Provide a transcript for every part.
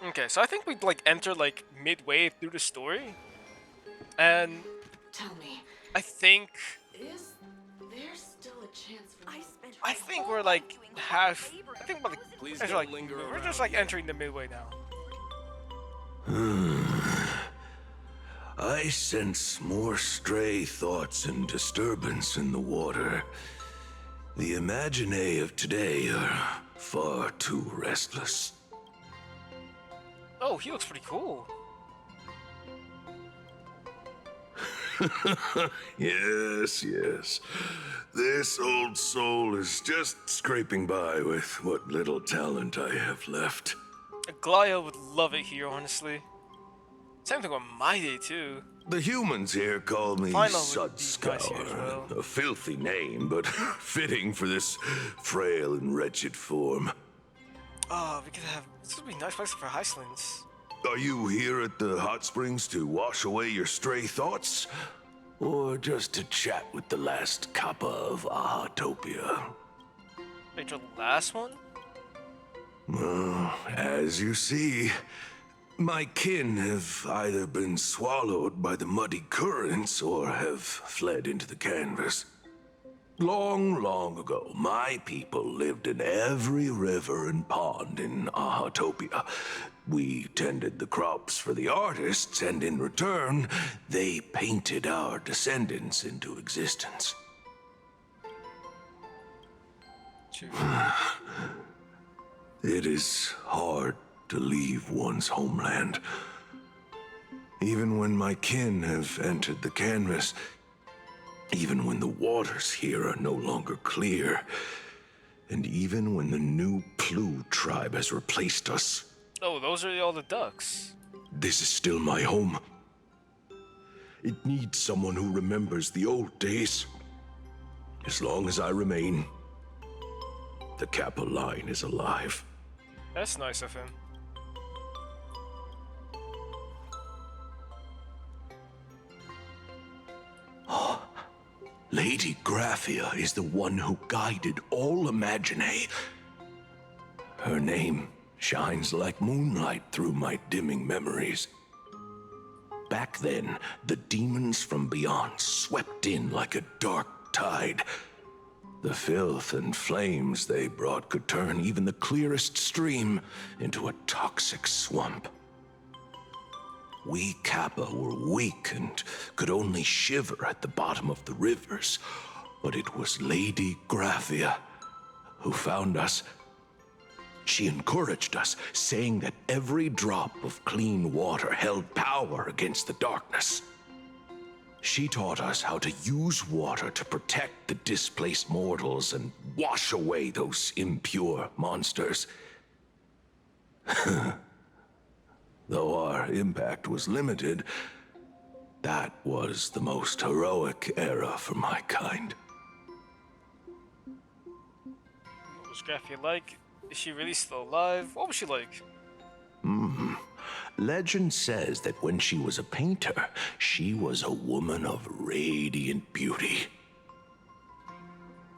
Okay, so I think we'd like enter like midway through the story, and Tell me, I think is there still a chance for me? I spent I my think whole we're life like doing hard half. labor I to think we're like house Please enter don't like linger we're just around like yet. entering the midway now. I sense more stray thoughts and disturbance in the water. The imagenae of today are far too restless. Oh, he looks pretty cool. Yes, yes. This old soul is just scraping by with what little talent I have left. Glaya would love it here, honestly. Same thing with my day too. The humans here call me Final would be nice here as Sudscour, well. a filthy name, but fitting for this frail and wretched form. Oh, we could have. This would be a nice place for Icelands. Are you here at the hot springs to wash away your stray thoughts? Or just to chat with the last kappa of Ahatopia? Wait, your last one? Well, as you see, my kin have either been swallowed by the muddy currents or have fled into the canvas. Long, long ago, my people lived in every river and pond in Ahatopia. We tended the crops for the artists, and in return, they painted our descendants into existence. Two. It is hard to leave one's homeland. Even when my kin have entered the canvas, even when the waters here are no longer clear, and even when the new Plu tribe has replaced us, Oh, those are all the ducks. this is still my home. It needs someone who remembers the old days. As long as I remain, the Kappa line is alive. That's nice of him. Lady Graphia is the one who guided all imagenae. Her name shines like moonlight through my dimming memories. Back then, the demons from beyond swept in like a dark tide. The filth and flames they brought could turn even the clearest stream into a toxic swamp. We Kappa were weak and could only shiver at the bottom of the rivers, but it was Lady Graphia who found us. She encouraged us, saying that every drop of clean water held power against the darkness. She taught us how to use water to protect the displaced mortals and wash away those impure monsters. Though our impact was limited, that was the most heroic era for my kind. What was Graphia like? Is she really still alive? What was she like? Legend says that when she was a painter, she was a woman of radiant beauty.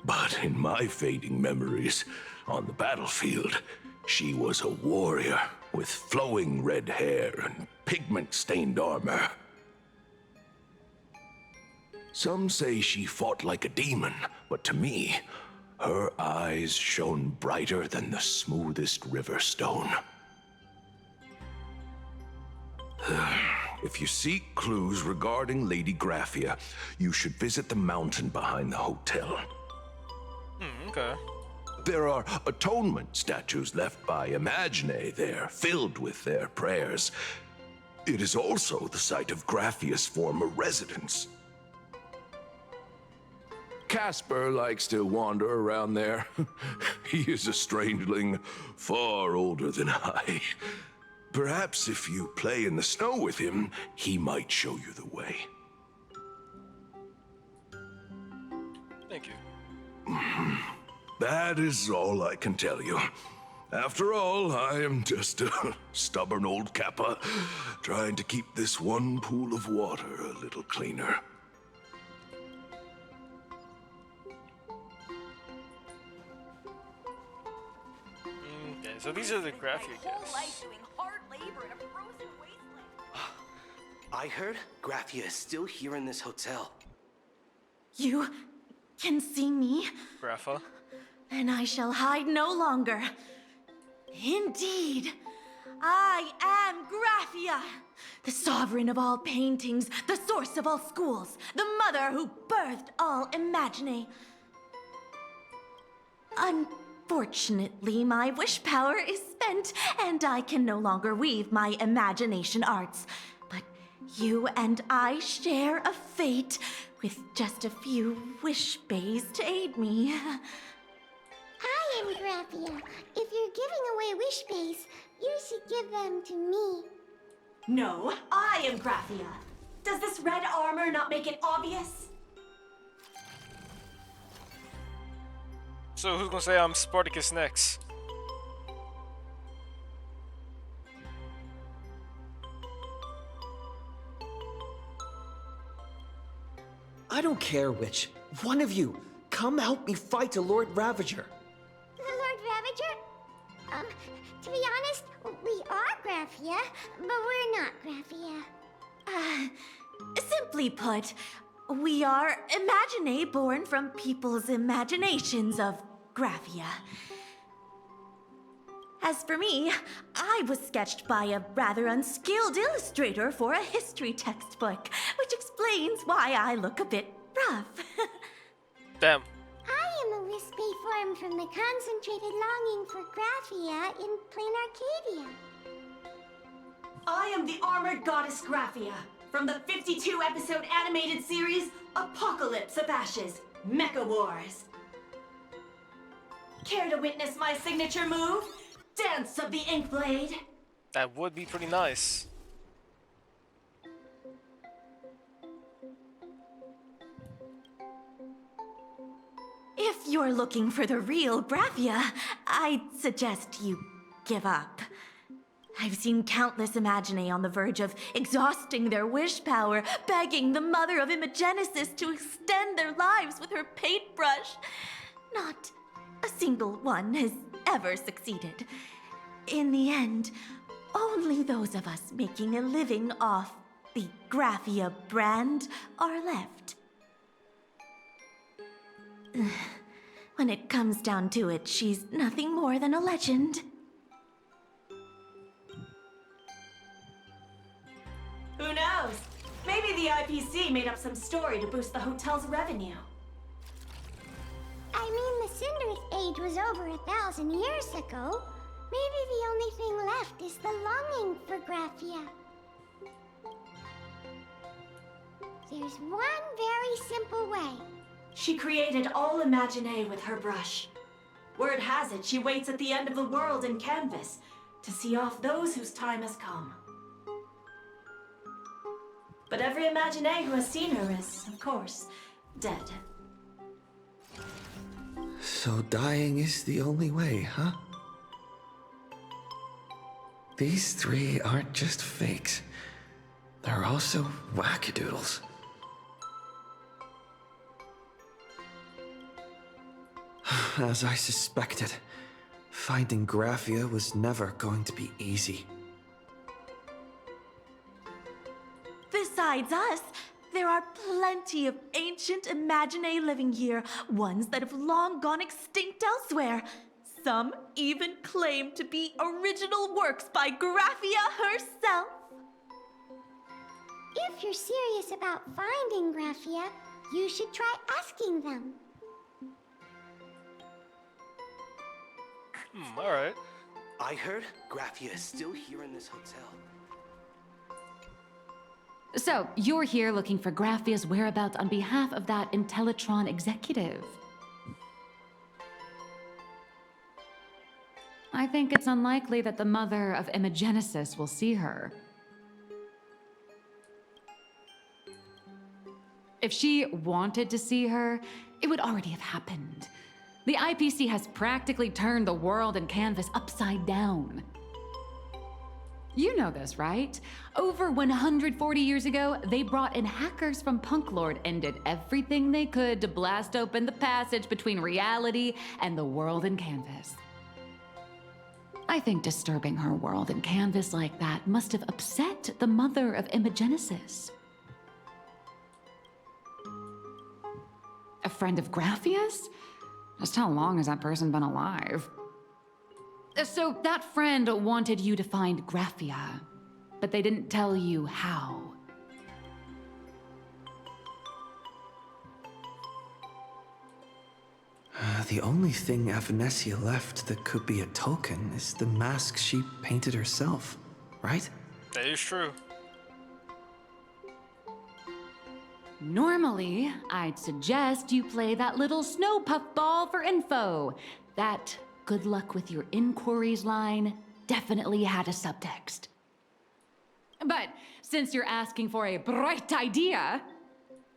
But in my fading memories, on the battlefield, she was a warrior with flowing red hair and pigment-stained armor. Some say she fought like a demon, but to me, her eyes shone brighter than the smoothest river stone. If you seek clues regarding Lady Graphia, you should visit the mountain behind the hotel. Okay. There are atonement statues left by imagenae there, filled with their prayers. It is also the site of Graphia's former residence. Casper likes to wander around there. He is a strangeling far older than I. Perhaps if you play in the snow with him, he might show you the way. Thank you. That is all I can tell you. After all, I am just a stubborn old Kappa, trying to keep this one pool of water a little cleaner. Okay, so these are the Graphia whole life guys. doing hard I heard Graphia is still here in this hotel. You can see me, Grapha. and I shall hide no longer. Indeed, I am Graphia, the sovereign of all paintings, the source of all schools, the mother who birthed all imagenae. Unfortunately, my wish power is spent, and I can no longer weave my imagination arts. But you and I share a fate, with just a few wish bays to aid me. I am Graphia. If you're giving away wish base, you should give them to me. No, I am Graphia. Does this red armor not make it obvious? So who's gonna say I'm Spartacus next? I don't care which. One of you, come help me fight the Lord Ravager. The Lord Ravager? To be honest, we are Graphia, but we're not Graphia. Simply put, we are imagenae born from people's imaginations of Graphia. As for me, I was sketched by a rather unskilled illustrator for a history textbook, which explains why I look a bit rough. Damn. I am a wispy form from the concentrated longing for Graphia in plain Arcadia. I am the armored goddess Graphia, from the 52-episode animated series Apocalypse of Ashes, Mecha Wars. Care to witness my signature move? Dance of the Inkblade. That would be pretty nice. If you're looking for the real Graphia, I'd suggest you give up. I've seen countless imagenae on the verge of exhausting their wish power, begging the mother of Imagenesis to extend their lives with her paintbrush. Not a single one has ever succeeded. In the end, only those of us making a living off the Graphia brand are left. When it comes down to it, she's nothing more than a legend. Who knows? Maybe the IPC made up some story to boost the hotel's revenue. I mean, the Cinder's age was over 1,000 years ago. Maybe the only thing left is the longing for Graphia. There's one very simple way. She created all imagenae with her brush. Word has it, she waits at the end of the world in canvas to see off those whose time has come. But every imagenae who has seen her is, of course, dead. So dying is the only way, huh? These three aren't just fakes. They're also wackadoodles. As I suspected, finding Graphia was never going to be easy. Besides us, there are plenty of ancient imagenae living here, ones that have long gone extinct elsewhere. Some even claim to be original works by Graphia herself. If you're serious about finding Graphia, you should try asking them. Alright. I heard Graphia is still here in this hotel. So, you're here looking for Graphia's whereabouts on behalf of that Intellitron executive. I think it's unlikely that the mother of Imagenesis will see her. If she wanted to see her, it would already have happened. The IPC has practically turned the world and canvas upside down. You know this, right? Over 140 years ago, they brought in hackers from Punklord and did everything they could to blast open the passage between reality and the world and canvas. I think disturbing her world in canvas like that must have upset the mother of Imagenesis. A friend of Graphia's? Just how long has that person been alive? So that friend wanted you to find Graphia, but they didn't tell you how. The only thing Avanessia left that could be a token is the mask she painted herself, right? That is true. Normally, I'd suggest you play that little snow puffball for info. That good luck with your inquiries line definitely had a subtext. But since you're asking for a bright idea,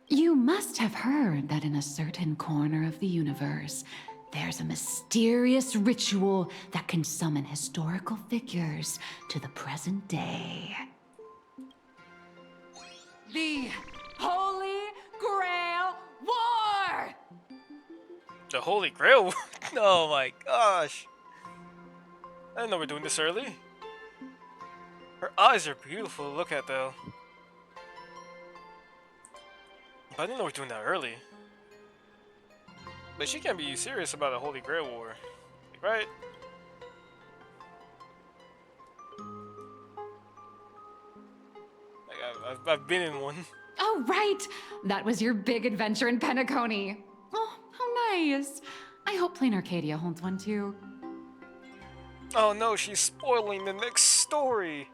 you must have heard that in a certain corner of the universe, there's a mysterious ritual that can summon historical figures to the present day. The Holy Grail War! The Holy Grail? Oh my gosh. I didn't know we're doing this early. Her eyes are beautiful to look at though. But I didn't know we're doing that early. But she can't be serious about a Holy Grail War, right? Like I've been in one. Oh, right! That was your big adventure in Penacony. Oh, how nice. I hope Plain Arcadia holds one too. Oh no, she's spoiling the next story.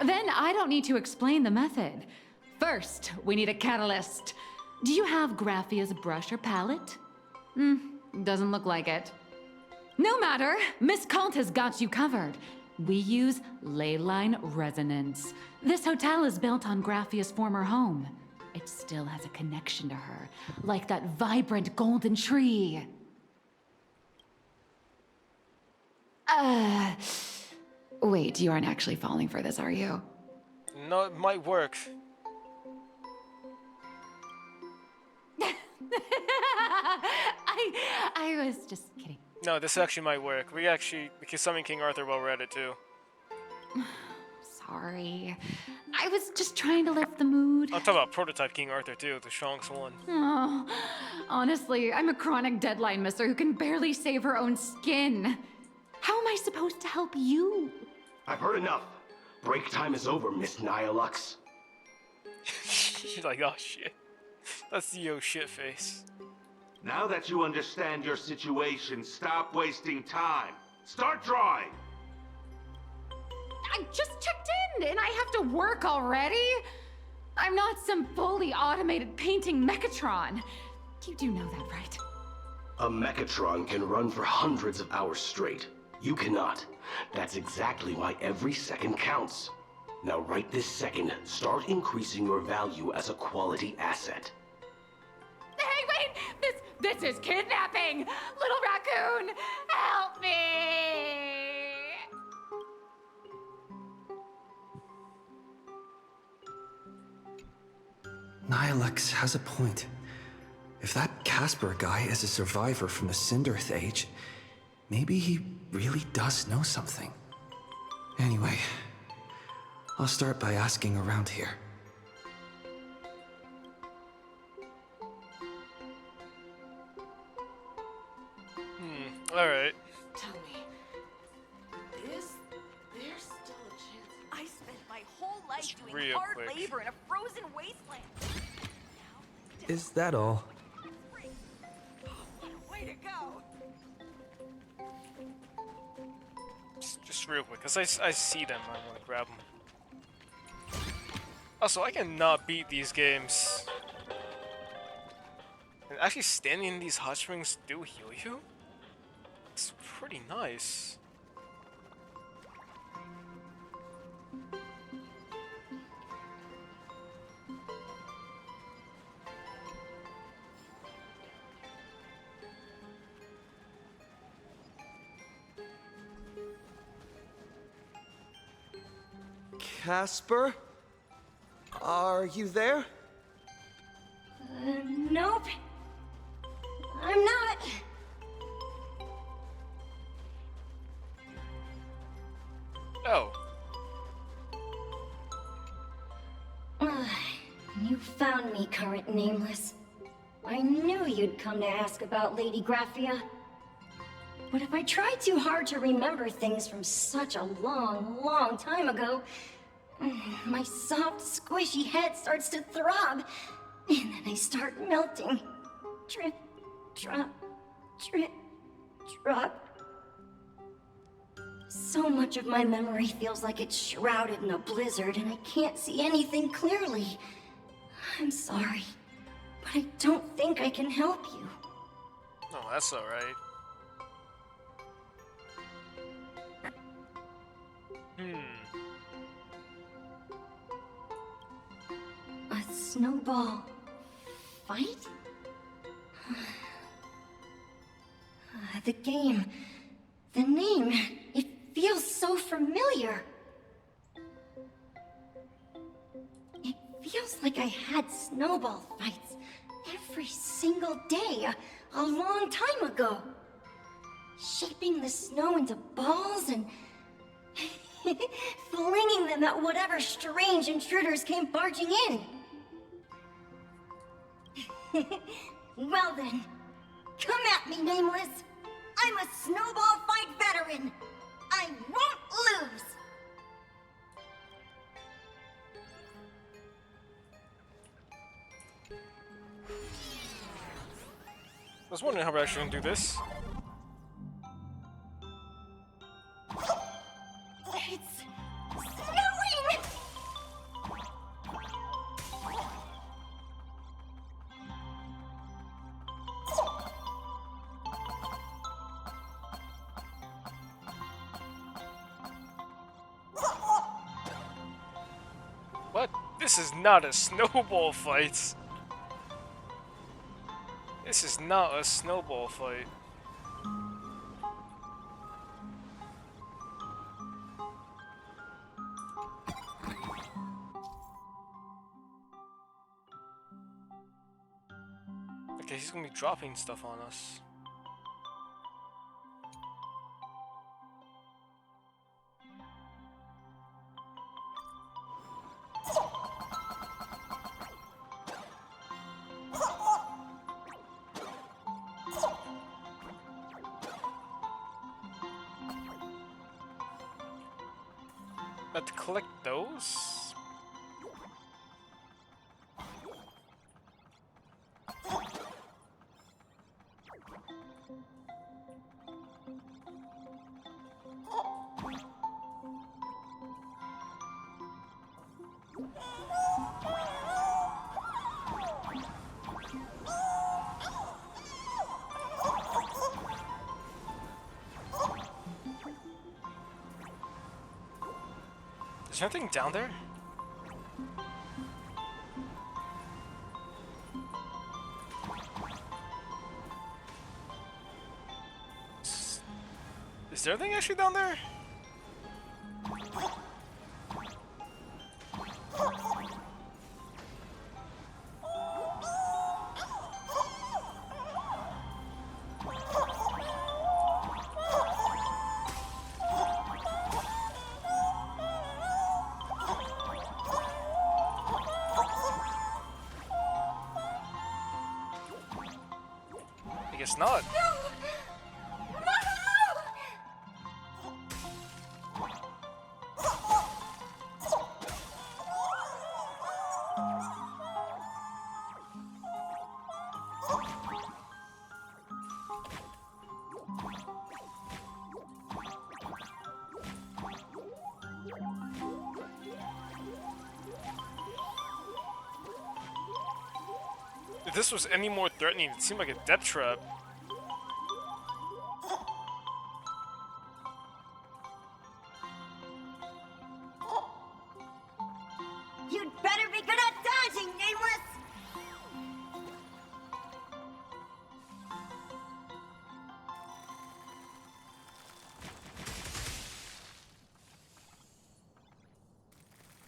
Then I don't need to explain the method. First, we need a catalyst. Do you have Graphia's brush or palette? Doesn't look like it. No matter, Miss Kalt has got you covered. We use ley line resonance. This hotel is built on Graphia's former home. It still has a connection to her, like that vibrant golden tree. Wait, you aren't actually falling for this, are you? No, it might work. I was just kidding. No, this actually might work. We can summon King Arthur while we're at it too. Sorry. I was just trying to lift the mood. I'm talking about prototype King Arthur too, the strongest one. Oh, honestly, I'm a chronic deadline misser who can barely save her own skin. How am I supposed to help you? I've heard enough. Break time is over, Miss Nihilux. She's like, oh shit. That's the yo shit face. Now that you understand your situation, stop wasting time. Start drawing! I just checked in and I have to work already? I'm not some fully automated painting mechatron. You do know that, right? A mechatron can run for hundreds of hours straight. You cannot. That's exactly why every second counts. Now right this second, start increasing your value as a quality asset. Hey, wait! This is kidnapping! Little raccoon, help me! Nihilux has a point. If that Casper guy is a survivor from the Cinderth Age, maybe he really does know something. Anyway, I'll start by asking around here. Alright. Tell me, is there still a chance? I spent my whole life Just doing real hard quick. labor in a frozen wasteland. Is that all? What a way to go! Just real quick, cause I see them, I wanna grab them. Also, I cannot beat these games. And actually standing in these hot springs do heal you? It's pretty nice. Casper? Are you there? Nope. I'm not. You found me, current nameless. I knew you'd come to ask about Lady Graphia. But if I try too hard to remember things from such a long, long time ago, my soft, squishy head starts to throb, and then I start melting. Drip, drop, drip, drop. So much of my memory feels like it's shrouded in a blizzard, and I can't see anything clearly. I'm sorry, but I don't think I can help you. Oh, that's alright. A snowball fight? The game, the name, it feels so familiar. It feels like I had snowball fights every single day a long time ago. Shaping the snow into balls and flinging them at whatever strange intruders came barging in. Well then, come at me, Nameless. I'm a snowball fight veteran. I won't lose. I was wondering how we're actually gonna do this. It's snowing! What? This is not a snowball fight. This is not a snowball fight. Okay, he's gonna be dropping stuff on us. Let's collect those. Is there anything down there? Is there anything actually down there? I guess not. If this was any more threatening, it seemed like a death trap. You'd better be good at dodging, Nameless!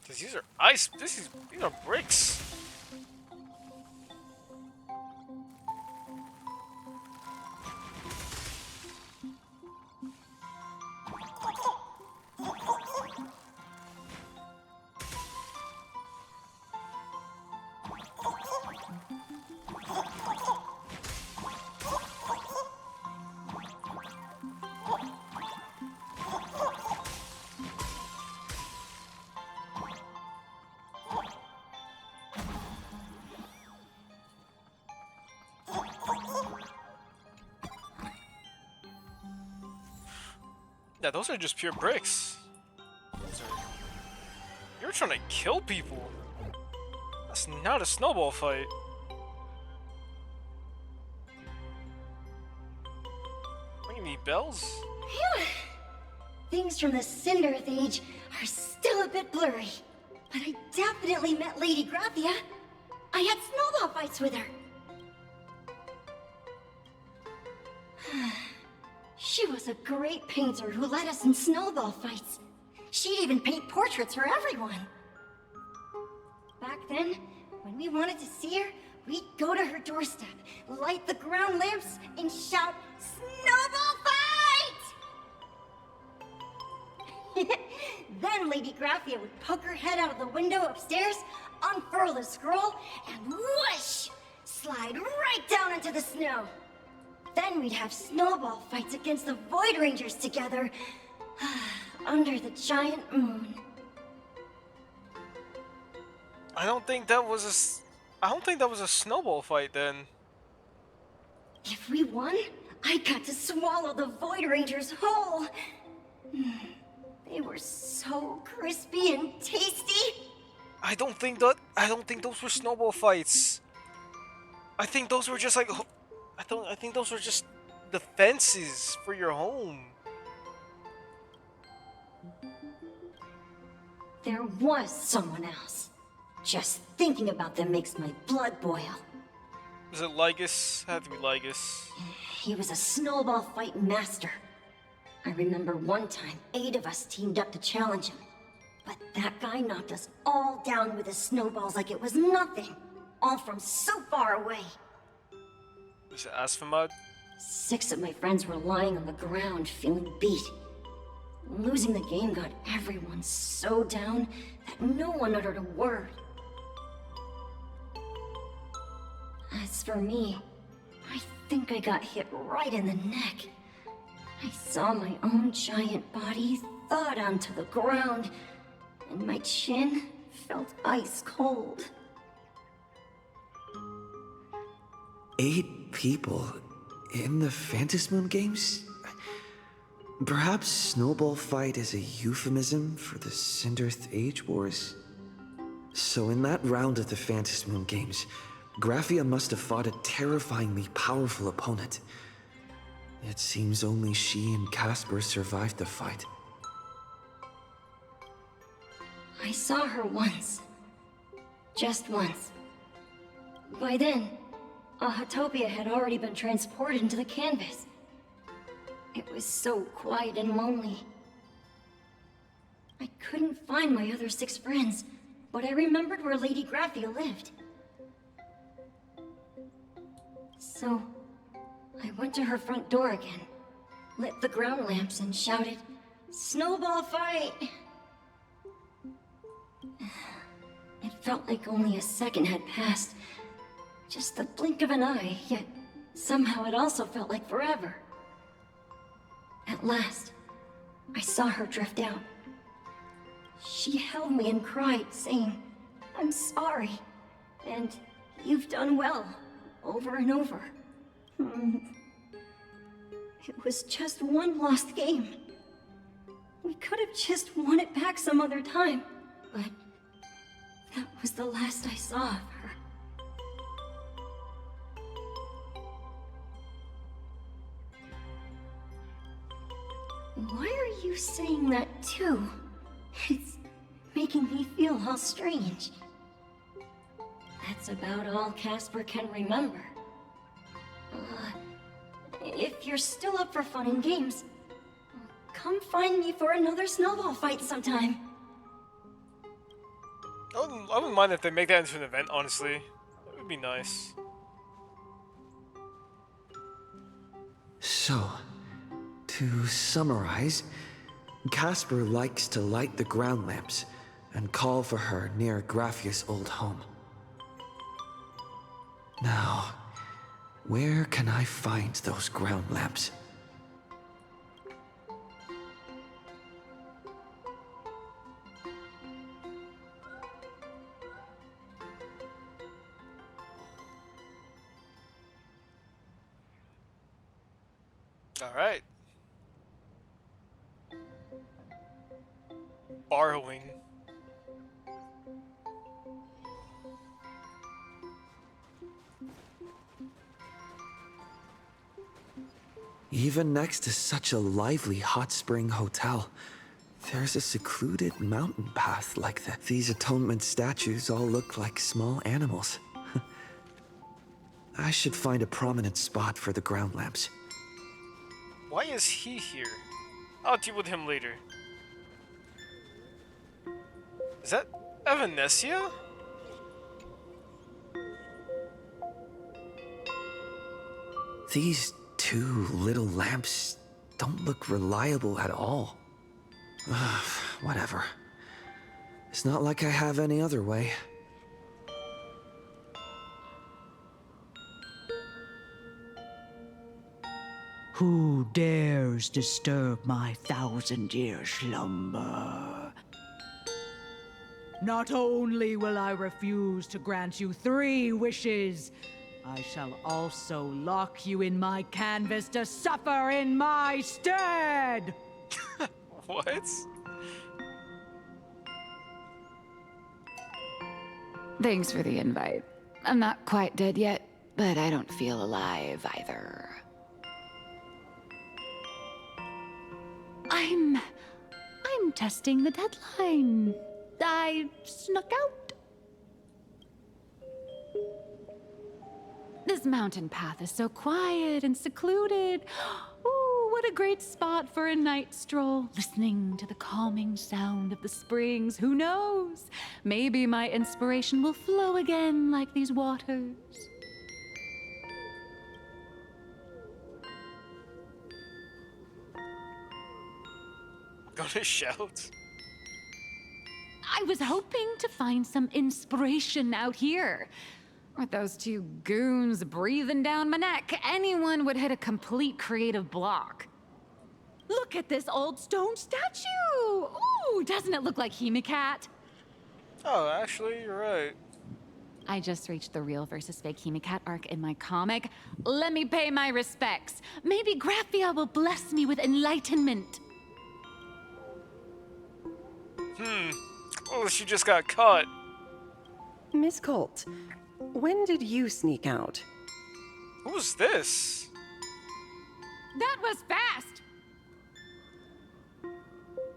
These are ice. These are bricks. Yeah, those are just pure bricks. Those are... You're trying to kill people. That's not a snowball fight. What, you need bells? Phew. Things from the Cinderth Age are still a bit blurry. But I definitely met Lady Graphia. I had snowball fights with her. She was a great painter who led us in snowball fights. She'd even paint portraits for everyone. Back then, when we wanted to see her, we'd go to her doorstep, light the ground lamps, and shout, "Snowball fight!" Then Lady Graphia would poke her head out of the window upstairs, unfurl the scroll, and whoosh! Slide right down into the snow. Then we'd have snowball fights against the Void Rangers together, under the giant moon. I don't think that was a snowball fight then. If we won, I got to swallow the Void Rangers whole. They were so crispy and tasty. I don't think those were snowball fights. I think those were just like I think those were just defenses for your home. There was someone else. Just thinking about them makes my blood boil. Was it Lygus? Had to be Lygus. He was a snowball fight master. I remember one time 8 of us teamed up to challenge him. But that guy knocked us all down with his snowballs like it was nothing. All from so far away. Was it Asphamud? 6 of my friends were lying on the ground feeling beat. Losing the game got everyone so down that no one uttered a word. As for me, I think I got hit right in the neck. I saw my own giant body thud onto the ground, and my chin felt ice cold. 8 people in the Phantasmoon games? Perhaps Snowball Fight is a euphemism for the Cinderth Age Wars? So in that round of the Phantasmoon games, Graphia must have fought a terrifyingly powerful opponent. It seems only she and Casper survived the fight. I saw her once. Just once. By then, Ahatopia had already been transported into the canvas. It was so quiet and lonely. I couldn't find my other 6 friends, but I remembered where Lady Graphia lived. So, I went to her front door again, lit the ground lamps, and shouted, "Snowball fight!" It felt like only a second had passed. Just the blink of an eye, yet somehow it also felt like forever. At last, I saw her drift out. She held me and cried, saying, "I'm sorry, and you've done well," over and over. It was just one lost game. We could have just won it back some other time, but that was the last I saw of her. Why are you saying that too? It's making me feel all strange. That's about all Casper can remember. If you're still up for fun and games, come find me for another snowball fight sometime. I wouldn't mind if they make that into an event, honestly. It would be nice. So, to summarize, Casper likes to light the ground lamps and call for her near Graphia's old home. Now, where can I find those ground lamps? Alright. borrowing. Even next to such a lively hot spring hotel, there's a secluded mountain path like that. These atonement statues all look like small animals. I should find a prominent spot for the ground lamps. Why is he here? I'll deal with him later. Is that Evanesia? These two little lamps don't look reliable at all. Ugh, whatever. It's not like I have any other way. Who dares disturb my 1,000-year slumber? Not only will I refuse to grant you 3 wishes, I shall also lock you in my canvas to suffer in my stead! What? Thanks for the invite. I'm not quite dead yet, but I don't feel alive either. I'm testing the deadline. I snuck out. This mountain path is so quiet and secluded. Ooh, what a great spot for a night stroll, listening to the calming sound of the springs. Who knows? Maybe my inspiration will flow again like these waters. Gonna shout? I was hoping to find some inspiration out here. With those 2 goons breathing down my neck, anyone would hit a complete creative block. Look at this old stone statue! Ooh, doesn't it look like Hemicat? Oh, actually, you're right. I just reached the real versus fake Hemicat arc in my comic. Let me pay my respects. Maybe Graphia will bless me with enlightenment. Oh, she just got caught. Miss Colt, when did you sneak out? Who's this? That was fast!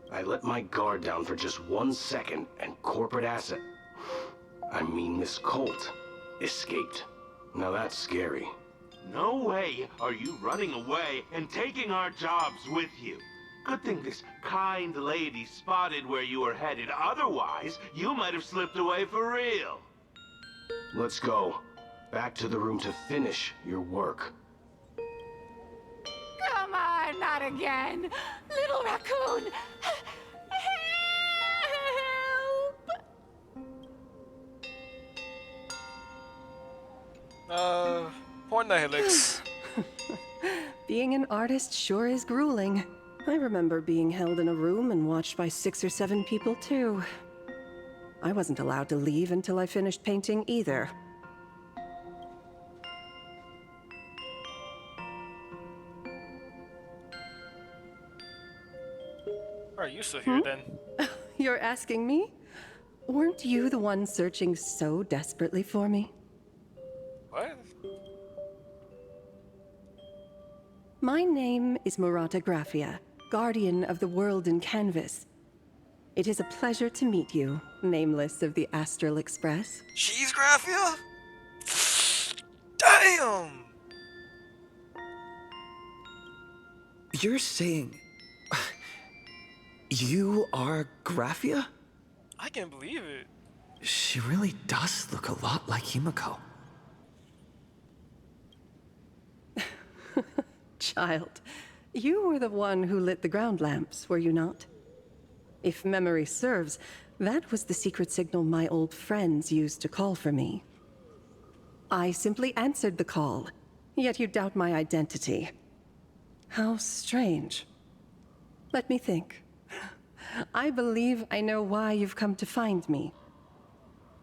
I let my guard down for just 1 second, and corporate asset, I mean Miss Colt, escaped. Now that's scary. No way are you running away and taking our jobs with you. Good thing this kind lady spotted where you were headed. Otherwise, you might have slipped away for real. Let's go. Back to the room to finish your work. Come on, not again! Little raccoon! Help! Poor Nihilux. Being an artist sure is grueling. I remember being held in a room and watched by 6 or 7 people, too. I wasn't allowed to leave until I finished painting either. Are you still here then? You're asking me? Weren't you the one searching so desperately for me? What? My name is Graphia, guardian of the world in canvas. It is a pleasure to meet you, nameless of the Astral Express. She's Graphia? Damn! You're saying... you are Graphia? I can't believe it. She really does look a lot like Himiko. Child, you were the one who lit the ground lamps, were you not? If memory serves, that was the secret signal my old friends used to call for me. I simply answered the call, yet you doubt my identity. How strange. Let me think. I believe I know why you've come to find me.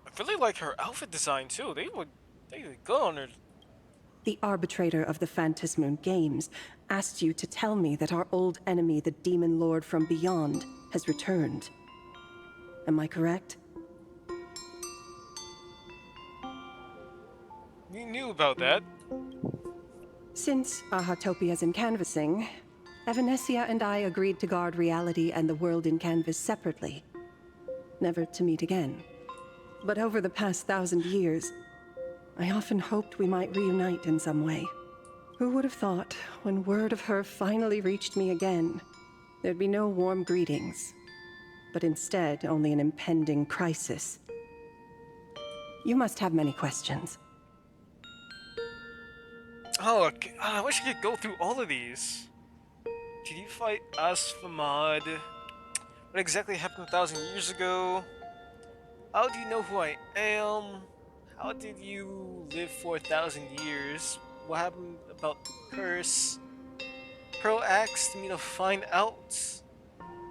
I really like her outfit design too. They look good on her. The arbitrator of the Phantasmoon Games asked you to tell me that our old enemy, the Demon Lord from Beyond, has returned. Am I correct? You knew about that. Since Ahatopia's in canvassing, Evanesia and I agreed to guard reality and the world in canvas separately, never to meet again. But over the past 1,000 years, I often hoped we might reunite in some way. Who would have thought, when word of her finally reached me again, there'd be no warm greetings, but instead only an impending crisis. You must have many questions. Oh, okay. I wish I could go through all of these. Did you fight Asfamad? What exactly happened 1,000 years ago? How do you know who I am? How did you live for 1,000 years? What happened about the curse? Pearl asked me to find out.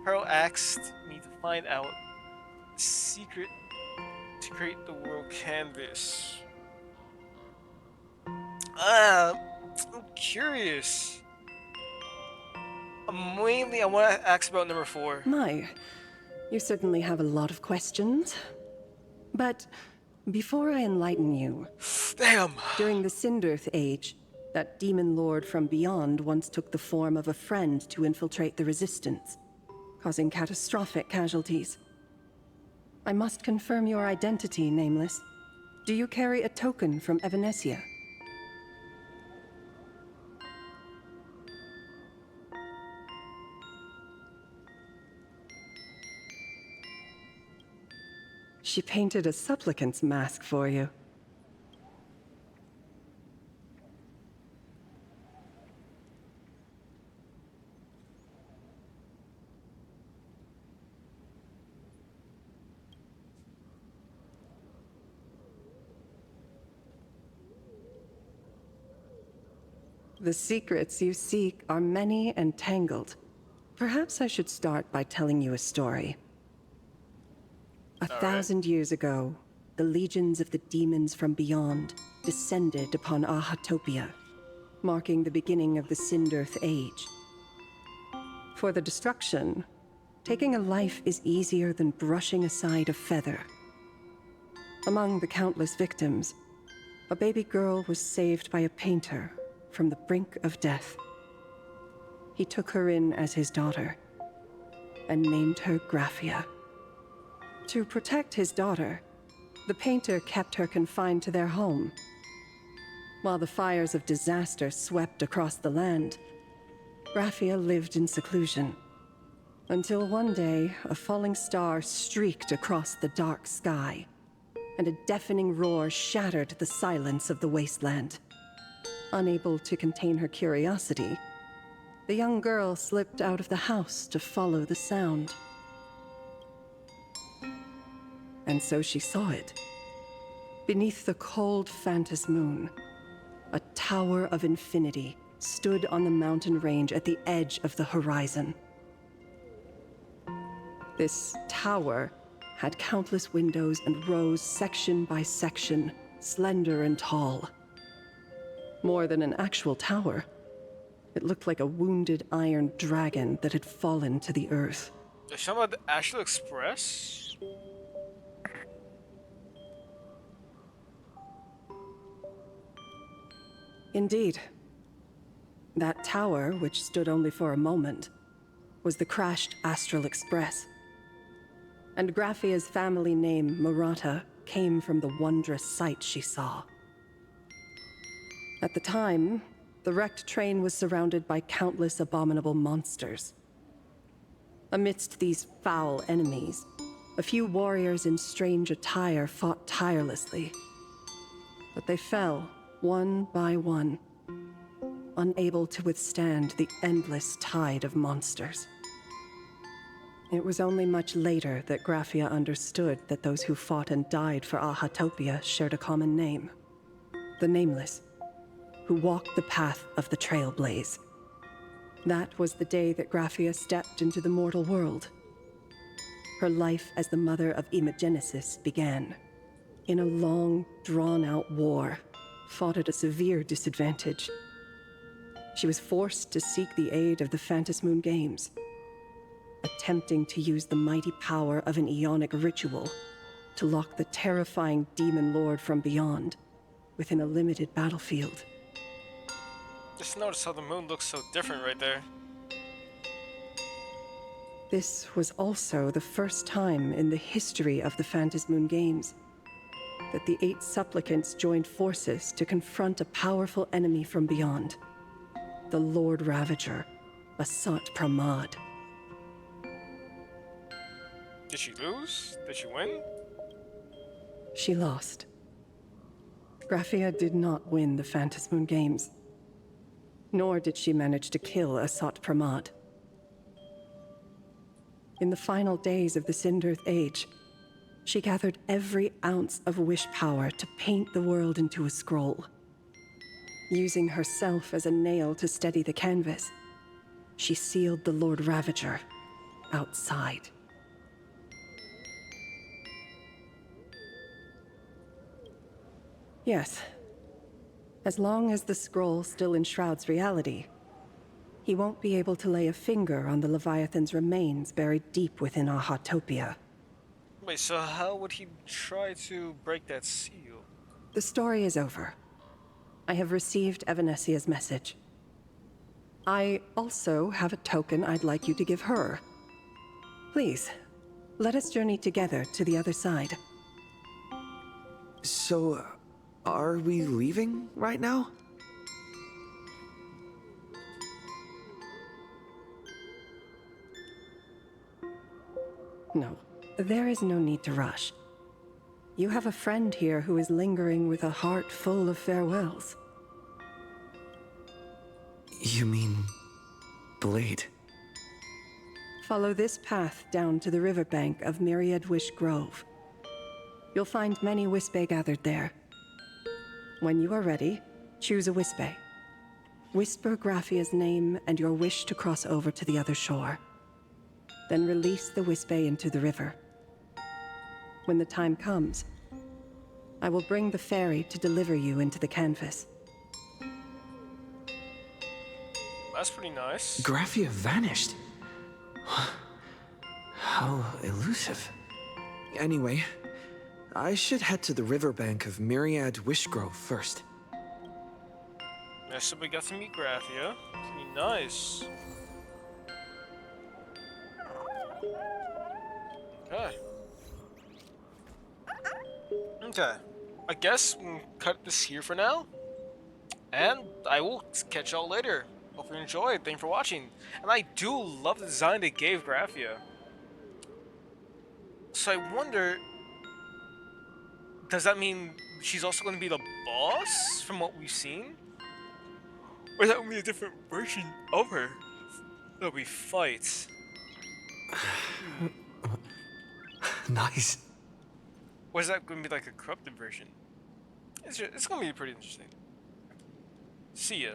Pearl asked me to find out the secret to create the world canvas. I'm curious. Mainly, I want to ask about number 4. My, you certainly have a lot of questions. But before I enlighten you... Damn! During the Sindirth Age, that demon lord from beyond once took the form of a friend to infiltrate the Resistance, causing catastrophic casualties. I must confirm your identity, Nameless. Do you carry a token from Evanesia? She painted a supplicant's mask for you. The secrets you seek are many and tangled. Perhaps I should start by telling you a story. 1,000 years ago, the legions of the demons from beyond descended upon Ahatopia, marking the beginning of the Sindirth Age. For the destruction, taking a life is easier than brushing aside a feather. Among the countless victims, a baby girl was saved by a painter from the brink of death. He took her in as his daughter and named her Graphia. To protect his daughter, the painter kept her confined to their home. While the fires of disaster swept across the land, Graphia lived in seclusion. Until one day, a falling star streaked across the dark sky, and a deafening roar shattered the silence of the wasteland. Unable to contain her curiosity, the young girl slipped out of the house to follow the sound. And so she saw it. Beneath the cold Phantas moon, a tower of infinity stood on the mountain range at the edge of the horizon. This tower had countless windows and rose section by section, slender and tall. More than an actual tower, it looked like a wounded iron dragon that had fallen to the earth. Is it about the Astral Express? Indeed. That tower, which stood only for a moment, was the crashed Astral Express. And Graphia's family name, Murata, came from the wondrous sight she saw. At the time, the wrecked train was surrounded by countless abominable monsters. Amidst these foul enemies, a few warriors in strange attire fought tirelessly. But they fell, one by one, unable to withstand the endless tide of monsters. It was only much later that Graphia understood that those who fought and died for Ahatopia shared a common name. The Nameless, who walked the path of the Trailblaze. That was the day that Graphia stepped into the mortal world. Her life as the mother of Imagenesis began. In a long, drawn-out war, fought at a severe disadvantage. She was forced to seek the aid of the Phantas Moon Games. attempting to use the mighty power of an Aeonic ritual to lock the terrifying demon lord from beyond within a limited battlefield. Just notice how the moon looks so different right there. This was also the first time in the history of the Phantasmoon Games that the 8 supplicants joined forces to confront a powerful enemy from beyond, the Lord Ravager, Asat Pramad. Did she lose? Did she win? She lost. Graphia did not win the Phantasmoon Games, nor did she manage to kill Asat Pramad. In the final days of the Sindirth Age, she gathered every ounce of wish power to paint the world into a scroll. Using herself as a nail to steady the canvas, she sealed the Lord Ravager outside. Yes. As long as the scroll still enshrouds reality, he won't be able to lay a finger on the Leviathan's remains buried deep within Ahatopia. Wait, so how would he try to break that seal? The story is over. I have received Evanesia's message. I also have a token I'd like you to give her. Please, let us journey together to the other side. So, are we leaving right now? No, there is no need to rush. You have a friend here who is lingering with a heart full of farewells. You mean... Blade? Follow this path down to the riverbank of Myriad Wish Grove. You'll find many Wispe gathered there. When you are ready, choose a Wispe. Whisper Graphia's name and your wish to cross over to the other shore. Then release the Wispe into the river. When the time comes, I will bring the ferry to deliver you into the canvas. That's pretty nice. Graphia vanished. How elusive. Anyway, I should head to the riverbank of Myriad Wishgrove first. Yeah, so we got to meet Graphia. Pretty nice. Okay. Okay. I guess we'll cut this here for now. And I will catch y'all later. Hope you enjoyed. Thanks for watching. And I do love the design they gave Graphia. So I wonder, does that mean she's also going to be the boss from what we've seen? Or is that going to be a different version of her that we fight? Nice. Or is that going to be like a corrupted version? It's going to be pretty interesting. See ya.